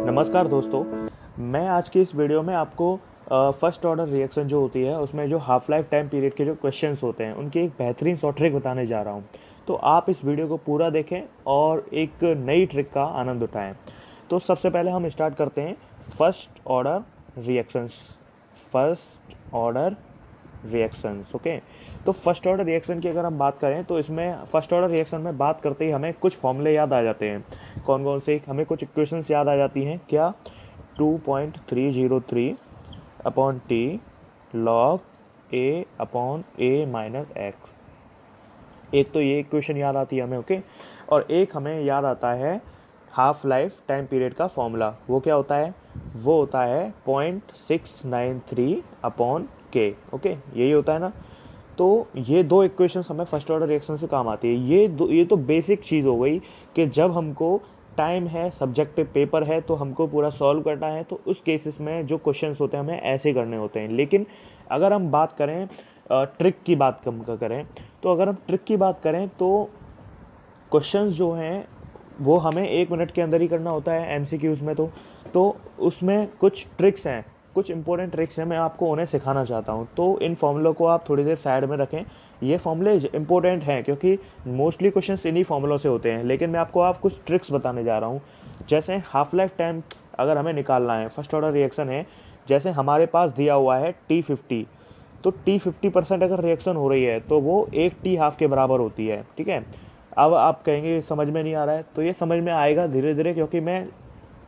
नमस्कार दोस्तों, मैं आज की इस वीडियो में आपको फर्स्ट ऑर्डर रिएक्शन जो होती है उसमें जो हाफ लाइफ टाइम पीरियड के जो क्वेश्चंस होते हैं उनकी एक बेहतरीन शॉर्ट ट्रिक बताने जा रहा हूं। तो आप इस वीडियो को पूरा देखें और एक नई ट्रिक का आनंद उठाएं। तो सबसे पहले हम स्टार्ट करते हैं first order reactions. First order reactions okay. तो फर्स्ट ऑर्डर रिएक्शन की अगर हम बात करें तो इसमें फर्स्ट ऑर्डर रिएक्शन में बात करते ही हमें कुछ फॉर्मूले याद आ जाते हैं। कौन कौन से? हमें कुछ इक्वेशंस याद आ जाती हैं। क्या? 2.303 अपॉन टी लॉग ए अपॉन ए माइनस एक्स। एक तो ये इक्वेशन याद आती है हमें ओके। और एक हमें याद आता है हाफ लाइफ टाइम पीरियड का फॉर्मूला। वो क्या होता है? वो होता है 0.693 अपॉन के ओके। यही होता है ना। तो ये दो इक्वेशंस हमें फर्स्ट ऑर्डर रिएक्शन से काम आती है। ये तो बेसिक चीज़ हो गई कि जब हमको टाइम है, सब्जेक्टिव पेपर है, तो हमको पूरा सॉल्व करना है। तो उस केसेस में जो क्वेश्चंस होते हैं हमें ऐसे करने होते हैं। लेकिन अगर हम बात करें ट्रिक की बात करें तो अगर हम ट्रिक की बात करें तो क्वेश्चंस जो हैं वो हमें 1 मिनट के अंदर ही करना होता है एमसीक्यूज़ में। तो उसमें कुछ ट्रिक्स हैं, कुछ इंपॉर्टेंट ट्रिक्स हैं, मैं आपको उन्हें सिखाना चाहता हूं। तो इन फॉर्मूलों को आप थोड़ी देर साइड में रखें। ये फॉर्मूले इंपॉर्टेंट हैं क्योंकि मोस्टली क्वेश्चंस इन्हीं फॉर्मूलों से होते हैं। लेकिन मैं आपको कुछ ट्रिक्स बताने जा रहा हूँ। जैसे हाफ लाइफ टाइम अगर हमें निकालना है, फर्स्ट ऑर्डर रिएक्शन है, जैसे हमारे पास दिया हुआ है T50। तो T50% अगर रिएक्शन हो रही है तो वो एक टी हाफ के बराबर होती है। ठीक है। अब आप कहेंगे समझ में नहीं आ रहा है, तो ये समझ में आएगा धीरे धीरे, क्योंकि मैं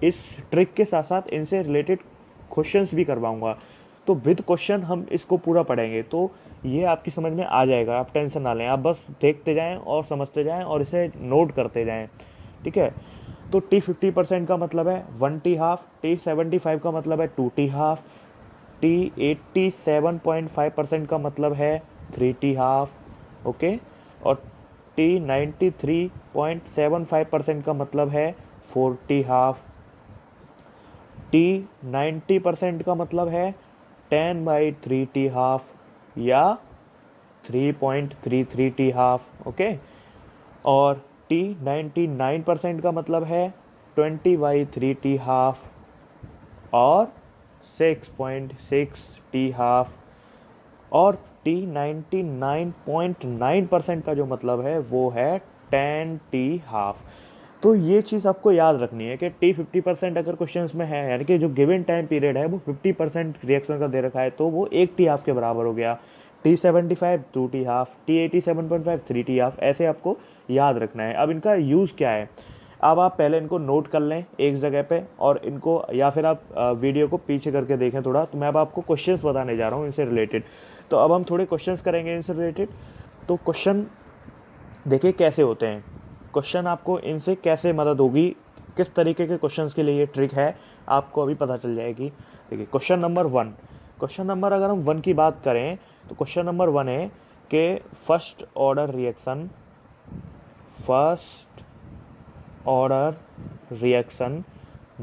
इस ट्रिक के साथ साथ इनसे रिलेटेड क्वेश्चंस भी करवाऊंगा। तो विद क्वेश्चन हम इसको पूरा पढ़ेंगे, तो ये आपकी समझ में आ जाएगा। आप टेंशन ना लें, आप बस देखते जाएं और समझते जाएं और इसे नोट करते जाएं। ठीक है। तो T50% का मतलब है 1 टी हाफ, T75 का मतलब है 2 टी हाफ, T87.5% का मतलब है 3 टी हाफ ओके। और T93.75% का मतलब है 4 टी हाफ। T90% का मतलब है 10/3 टी हाफ या 3.33 टी हाफ ओके। और T99% का मतलब है 20/3 टी हाफ और 6.6 टी हाफ। और T99.9% का जो मतलब है वो है 10 टी हाफ। तो ये चीज़ आपको याद रखनी है कि T50% अगर क्वेश्चंस में है, यानी कि जो गिवन टाइम पीरियड है वो 50% रिएक्शन का दे रखा है, तो वो 1 टी हाफ के बराबर हो गया। T75 2 T half, T87.5 3 T half, ऐसे आपको याद रखना है। अब इनका यूज़ क्या है, अब आप पहले इनको नोट कर लें एक जगह पे, और इनको या फिर आप वीडियो को पीछे करके देखें थोड़ा। तो मैं अब आपको क्वेश्चंस बताने जा रहा हूँ इनसे रिलेटेड। तो अब हम थोड़े क्वेश्चंस करेंगे इनसे रिलेटेड। तो क्वेश्चन देखिए कैसे होते हैं, क्वेश्चन आपको इनसे कैसे मदद होगी, किस तरीके के क्वेश्चंस के लिए ये ट्रिक है, आपको अभी पता चल जाएगी। देखिए क्वेश्चन नंबर 1। क्वेश्चन नंबर अगर हम 1 की बात करें तो क्वेश्चन नंबर 1 है कि फर्स्ट ऑर्डर रिएक्शन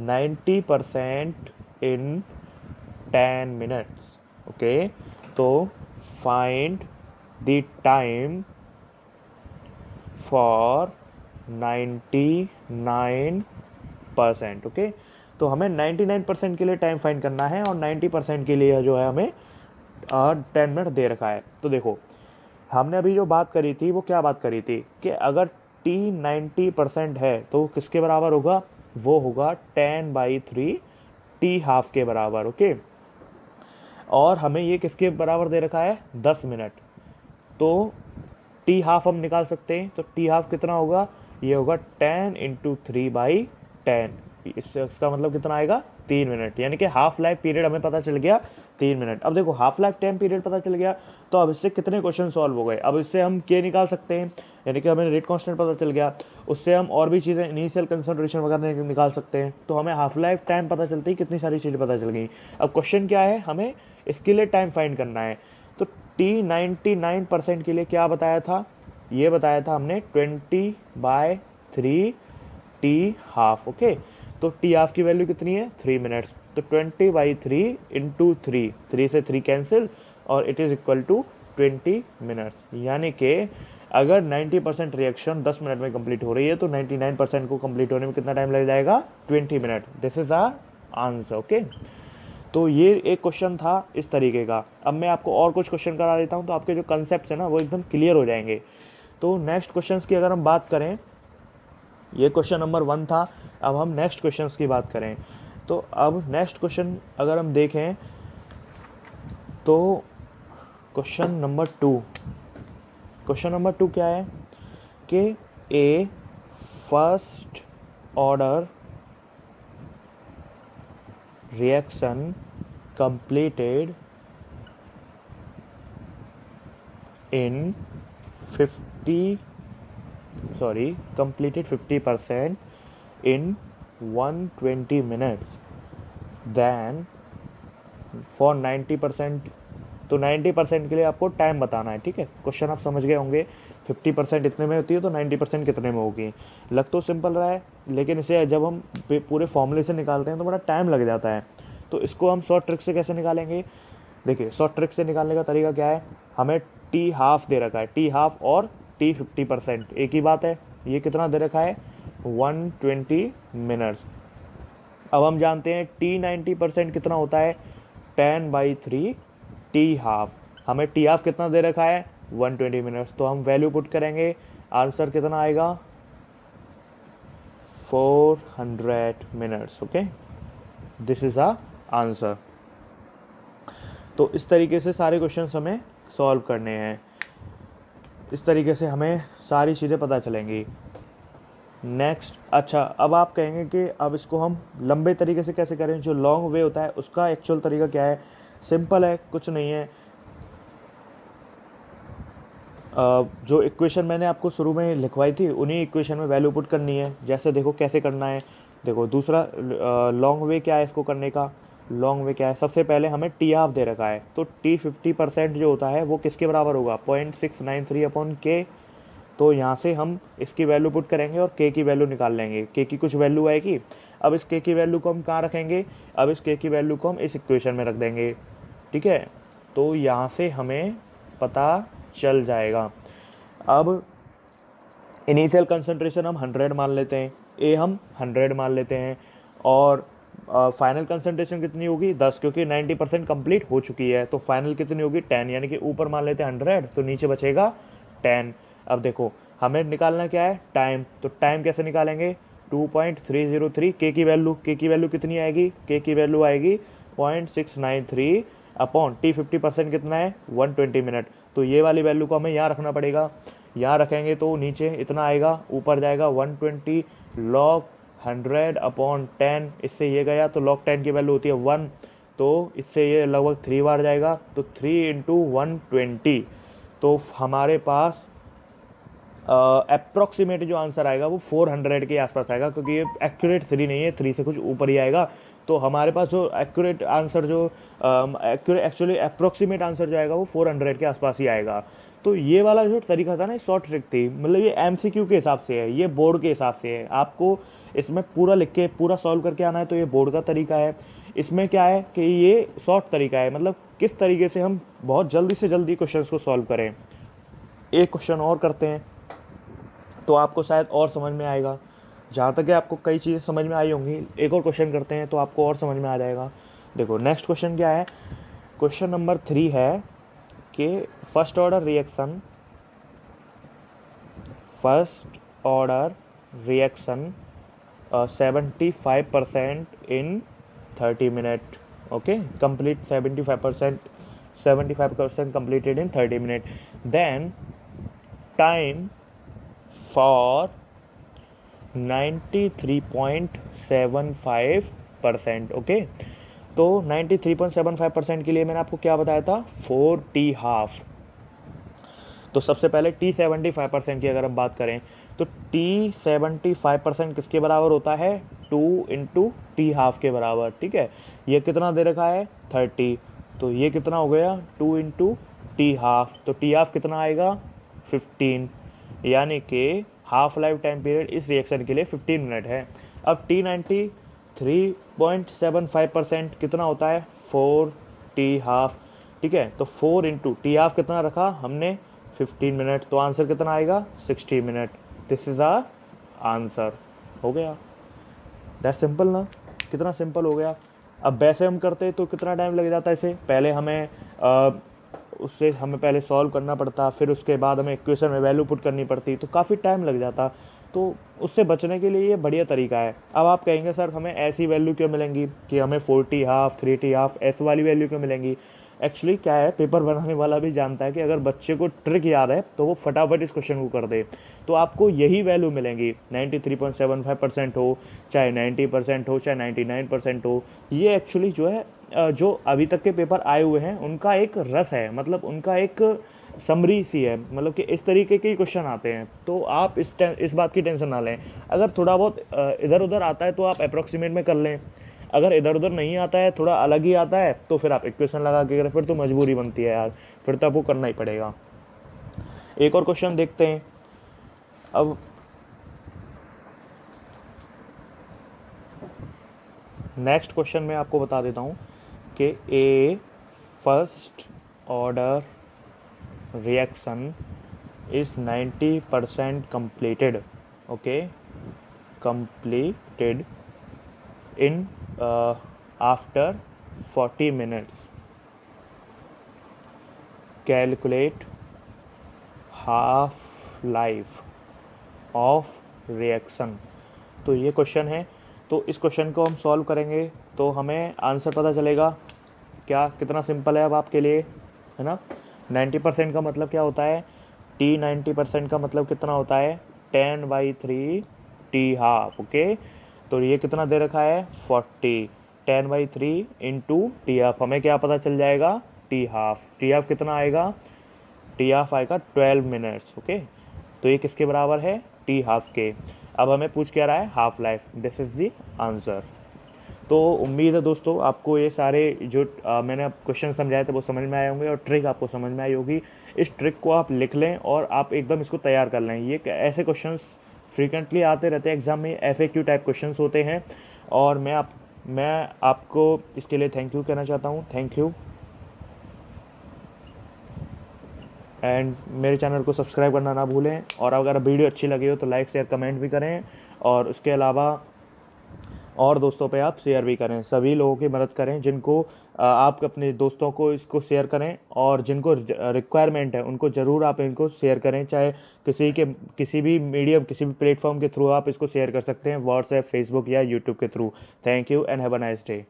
90% इन 10 मिनट्स ओके। तो find the time for 99% okay. तो हमें 99% के लिए टाइम फाइंड करना है और 90% के लिए जो है हमें 10 मिनट दे रखा है। तो देखो हमने अभी जो बात करी थी वो क्या बात करी थी कि अगर T90% है तो किसके बराबर होगा? वो होगा 10/3 टी हाफ के बराबर ओके। और हमें ये किसके बराबर दे रखा है? 10 मिनट। तो टी हाफ हम निकाल सकते हैं। तो टी हाफ कितना होगा? ये होगा 10 × 3/10। इससे इसका मतलब कितना आएगा? 3 मिनट। यानी कि हाफ लाइफ पीरियड हमें पता चल गया 3 मिनट। अब देखो हाफ लाइफ टाइम पीरियड पता चल गया, तो अब इससे कितने क्वेश्चन सॉल्व हो गए। अब इससे हम के निकाल सकते हैं, यानी कि हमें रेट कांस्टेंट पता चल गया। उससे हम और भी चीज़ें, इनिशियल कंसंट्रेशन वगैरह निकाल सकते हैं। तो हमें हाफ लाइफ टाइम पता चलती है, कितनी सारी चीज़ें पता चल गई। अब क्वेश्चन क्या है, हमें इसके लिए टाइम फाइंड करना है। तो T99% के लिए क्या बताया था? ये बताया था हमने 20/3 टी हाफ ओके। तो टी हाफ की वैल्यू कितनी है? 3 मिनट्स। तो 20/3 × 3 से 3 कैंसिल और it is equal to 20 minutes. यानी कि अगर 90% रिएक्शन 10 मिनट में कंप्लीट हो रही है तो 99% को कंप्लीट होने में कितना टाइम लग जाएगा? 20 minute. This is our answer. Okay, तो ये एक क्वेश्चन था इस तरीके का। अब मैं आपको और कुछ क्वेश्चन करा देता हूँ तो आपके जो कंसेप्ट है ना वो एकदम क्लियर हो जाएंगे। तो नेक्स्ट क्वेश्चन की अगर हम बात करें, ये क्वेश्चन नंबर 1 था। अब हम नेक्स्ट क्वेश्चन की बात करें तो अब नेक्स्ट क्वेश्चन अगर हम देखें तो क्वेश्चन नंबर 2 क्या है कि a first order reaction completed in 50% in 120 minutes then for 90%। तो 90% के लिए आपको टाइम बताना है, ठीक है। क्वेश्चन आप समझ गए होंगे, 50% इतने में होती है तो 90% कितने में होगी। लग तो सिंपल रहा है, लेकिन इसे जब हम पूरे फॉर्मूले से निकालते हैं तो बड़ा टाइम लग जाता है। तो इसको हम शॉर्ट ट्रिक से कैसे निकालेंगे? देखिए, शॉर्ट ट्रिक से निकालने का तरीका क्या है, हमें टी हाफ दे रखा है, टी हाफ और टी 50% एक ही बात है। ये कितना दे रखा है? 120 मिनट्स। अब हम जानते हैं टी 90% कितना होता है? 10/3 टी हाफ। हमें टी हाफ कितना दे रखा है? 120 मिनट्स। तो हम वैल्यू पुट करेंगे, आंसर कितना आएगा? 400 minutes. Okay, this is a answer. तो इस तरीके से सारे क्वेश्चंस हमें सॉल्व करने हैं, इस तरीके से हमें सारी चीज़ें पता चलेंगी। नेक्स्ट, अच्छा, अब आप कहेंगे कि अब इसको हम लंबे तरीके से कैसे करें? जो लॉन्ग वे होता है उसका एक्चुअल तरीका क्या है? सिंपल है, कुछ नहीं है। जो इक्वेशन मैंने आपको शुरू में लिखवाई थी उन्हीं इक्वेशन में वैल्यू पुट करनी है। जैसे देखो कैसे करना है। देखो दूसरा लॉन्ग वे क्या है इसको करने का? लॉन्ग वे क्या है? सबसे पहले हमें टी हाफ दे रखा है, तो टी 50% जो होता है वो किसके बराबर होगा? 0.693/k। तो यहाँ से हम इसकी वैल्यू पुट करेंगे और k की वैल्यू निकाल लेंगे। k की कुछ वैल्यू आएगी। अब इस k की वैल्यू को हम कहाँ रखेंगे? अब इस k की वैल्यू को हम इस इक्वेशन में रख देंगे, ठीक है। तो यहाँ से हमें पता चल जाएगा। अब इनिशियल कंसंट्रेशन हम 100 मान लेते हैं, ए हम 100 मान लेते हैं, और फाइनल कंसंट्रेशन कितनी होगी? 10, क्योंकि 90% कंप्लीट हो चुकी है। तो फाइनल कितनी होगी? 10, यानी कि ऊपर मान लेते हैं 100 तो नीचे बचेगा 10। अब देखो हमें निकालना क्या है? टाइम। तो टाइम कैसे निकालेंगे? 2.303 के की वैल्यू, कितनी आएगी? के की वैल्यू आएगी 0.693 अपॉन टी 50% कितना है? 120 मिनट। तो ये वाली वैल्यू को हमें यहाँ रखना पड़ेगा। यहाँ रखेंगे तो नीचे इतना आएगा, ऊपर जाएगा 120 log 100 अपॉन 10। इससे ये गया तो log 10 की वैल्यू होती है 1, तो इससे ये लगभग 3 बार जाएगा, तो 3 × 120। तो हमारे पास अप्रॉक्सीमेट जो आंसर आएगा वो 400 के आसपास आएगा, क्योंकि ये एक्यूरेट 3 नहीं है, 3 से कुछ ऊपर ही आएगा। तो हमारे पास जो एक्यूरेट आंसर जो एक्चुअली अप्रॉक्सीमेट आंसर जो आएगा वो 400 के आसपास ही आएगा। तो ये वाला जो तरीका था ना, शॉर्ट ट्रिक थी, मतलब ये एमसीक्यू के हिसाब से है, ये बोर्ड के हिसाब से है। आपको इसमें पूरा लिख के पूरा सॉल्व करके आना है, तो ये बोर्ड का तरीका है। इसमें क्या है कि ये शॉर्ट तरीका है, मतलब किस तरीके से हम बहुत जल्दी से जल्दी क्वेश्चन को सॉल्व करें। एक क्वेश्चन और करते हैं तो आपको शायद और समझ में आएगा। जहाँ तक कि आपको कई चीज़ें समझ में आई होंगी, एक और क्वेश्चन करते हैं तो आपको और समझ में आ जाएगा। देखो नेक्स्ट क्वेश्चन क्या है? क्वेश्चन नंबर 3 है कि first order reaction 75% in 30 minute. Okay, complete 75% completed in 30 minutes. Then time for 93.75%। Okay, तो 93.75% के लिए मैंने आपको क्या बताया था? 4t half. तो सबसे पहले t 75% की अगर हम बात करें तो t 75% किसके बराबर होता है? 2 × t हाफ के बराबर, ठीक है। ये कितना दे रखा है? 30। तो ये कितना हो गया? 2 × t हाफ। तो t हाफ कितना आएगा? 15, यानी कि हाफ लाइफ टाइम पीरियड इस रिएक्शन के लिए 15 मिनट है। अब t 93.75% कितना होता है? 4t हाफ, ठीक है। तो 4 × t हाफ कितना रखा हमने? 15 मिनट, तो आंसर कितना आएगा 60 minute. This is a answer. हो गया, दैट सिंपल ना, कितना सिंपल हो गया। अब वैसे हम करते तो कितना टाइम लग जाता है इसे, पहले हमें उससे हमें पहले सॉल्व करना पड़ता, फिर उसके बाद हमें इक्वेशन में वैल्यू पुट करनी पड़ती, तो काफ़ी टाइम लग जाता। तो उससे बचने के लिए ये बढ़िया तरीका है। अब आप कहेंगे सर हमें ऐसी वैल्यू क्यों मिलेंगी कि हमें 40 हाफ 3t हाफ ऐसे वाली वैल्यू क्यों मिलेंगी। एक्चुअली क्या है, पेपर बनाने वाला भी जानता है कि अगर बच्चे को ट्रिक याद है तो वो फटाफट इस क्वेश्चन को कर दे। तो आपको यही वैल्यू मिलेंगी, 93.75% हो, चाहे 90% हो, चाहे 99% हो। ये एक्चुअली जो है जो अभी तक के पेपर आए हुए हैं उनका एक रस है, मतलब उनका एक समरी सी है, मतलब कि इस तरीके के क्वेश्चन आते हैं। तो आप इस बात की टेंशन ना लें। अगर थोड़ा बहुत इधर उधर आता है तो आप अप्रॉक्सीमेट में कर लें, अगर इधर उधर नहीं आता है, थोड़ा अलग ही आता है, तो फिर आप इक्वेशन लगा के करें, फिर तो मजबूरी बनती है यार, फिर तो आपको करना ही पड़ेगा। एक और क्वेश्चन देखते हैं। अब नेक्स्ट क्वेश्चन में आपको बता देता हूँ कि a first order reaction is 90% completed, okay, completed in after 40 minutes. Calculate half life of reaction। तो ये क्वेश्चन है, तो इस क्वेश्चन को हम सॉल्व करेंगे तो हमें आंसर पता चलेगा। क्या कितना सिंपल है अब आपके लिए, है ना। 90% का मतलब क्या होता है, टी 90% का मतलब कितना होता है 10/3 टी हाफ, ओके। तो ये कितना दे रखा है 40, 10/3 इंटू टी हाफ, हमें क्या पता चल जाएगा टी हाफ। टी हाफ कितना आएगा, टी हाफ आएगा 12 मिनट्स, ओके। तो ये किसके बराबर है, टी हाफ के। अब हमें पूछ क्या रहा है half life, this is the answer. तो उम्मीद है दोस्तों आपको ये सारे जो मैंने क्वेश्चन समझाए थे वो समझ में आए होंगे और ट्रिक आपको समझ में आई होगी। इस ट्रिक को आप लिख लें और आप एकदम इसको तैयार कर लें। ये ऐसे क्वेश्चंस फ्रीक्वेंटली आते रहते हैं एग्जाम में, FAQ टाइप क्वेश्चंस होते हैं। और मैं आपको इसके लिए थैंक यू कहना चाहता हूँ, थैंक यू। एंड मेरे चैनल को सब्सक्राइब करना ना भूलें, और अगर वीडियो अच्छी लगी हो तो लाइक शेयर कमेंट भी करें, और उसके अलावा और दोस्तों पे आप शेयर भी करें। सभी लोगों की मदद करें जिनको आप अपने दोस्तों को इसको शेयर करें, और जिनको रिक्वायरमेंट है उनको ज़रूर आप इनको शेयर करें, चाहे किसी भी मीडियम किसी भी प्लेटफॉर्म के थ्रू आप इसको शेयर कर सकते हैं, व्हाट्सएप फेसबुक या यूट्यूब के through. Thank you and have a nice day.